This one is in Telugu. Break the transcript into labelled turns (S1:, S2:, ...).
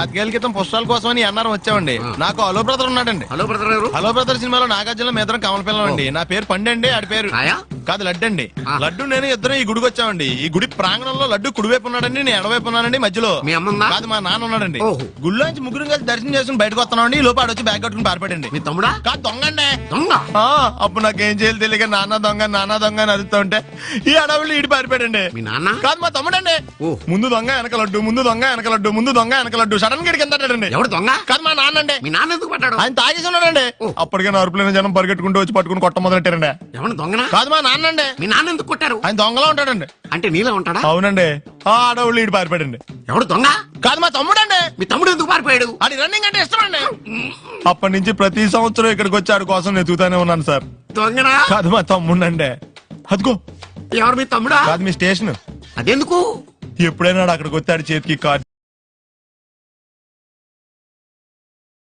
S1: పాతికేళ్ల క్రితం పుస్తకాల కోసం అని అన్నారు వచ్చామండి. నాకు హలో బ్రదర్ ఉన్నాడండి.
S2: హలో బ్రదర్ ఎవరు?
S1: హలో బ్రదర్ సినిమాలో నాగార్జున మీ ఇద్దరం కమల పిల్లం అండి. నా పేరు పండండి, ఆడి పేరు కాదు లడ్డు అండి. లడ్డు నేను ఇద్దరం ఈ గుడికి వచ్చామండి. ఈ గుడి ప్రాంగణంలో లడ్డు కుడివైపు ఉన్నాడండి, నేను ఎడవైపు ఉన్నానండి. మధ్యలో
S2: మీ అమ్మ
S1: కాదు మా నాన్న ఉన్నాడండి. గుళ్ళోంచి ముగ్గురు కలిసి దర్శనం చేసుకుని బయటకు వస్తున్నాండి. ఈ లోపు ఆడొచ్చి బ్యాగ్ కట్టుకుని పారిపడండి.
S2: మీ తమ్ముడా?
S1: కాదు దొంగండి.
S2: దొంగ?
S1: అప్పుడు నాకేం చేయాలి తెలియక నాన్న దొంగ అని అరుస్తూ ఉంటే ఈ అడవులు ఈడి పారిపోయాడండి.
S2: మీ నాన్న?
S1: కాదు మా తమ్ముడండి. ముందు దొంగ వెనక లడ్డు, ముందు దొంగ వెనక లడ్డు, ముందు దొంగ వెనక లడ్డు. సడన్ గా కిందండి.
S2: ఎవడు దొంగ?
S1: కాదు మా నాన్న అండి.
S2: మీ నాన్న ఎందుకు పట్టాడు?
S1: ఆయన తాగేసి ఉన్నాడండి. అప్పటికే అరుపులైన జనం పరిగెట్టుకుంటూ వచ్చి పట్టుకుని కొట్ట మొదలెట్టారండి.
S2: ఎవరు దొంగనా?
S1: కాదు మా నాన్న అండి.
S2: మీ నాన్న ఎందుకు కొట్టారు?
S1: ఆయన దొంగలా ఉంటాడండి.
S2: అంటే నీలా ఉంటాడా?
S1: అవునండి. ఆ అడవులు ఈడి పారిపోయాడండి.
S2: ఎవడు దొంగ?
S1: కాదు మా తమ్ముడండి.
S2: మీ తమ్ముడు ఎందుకు పారిపోయాడు?
S1: అది రన్నింగ్ అంటే ఇష్టం అండి. అప్పటి నుంచి ప్రతి సంవత్సరం ఇక్కడికి వచ్చి ఆడి కోసం వెతుకుతానే ఉన్నాను సార్.
S2: దొంగనా?
S1: కాదు మా తమ్ముడండి. అదిగో.
S2: ఎవరు మీ తమ్ముడా?
S1: కాదు మీ స్టేషన్.
S2: అదెందుకు?
S1: ఎప్పుడైనా అక్కడికి వచ్చి ఆడి చేతికి కార్డు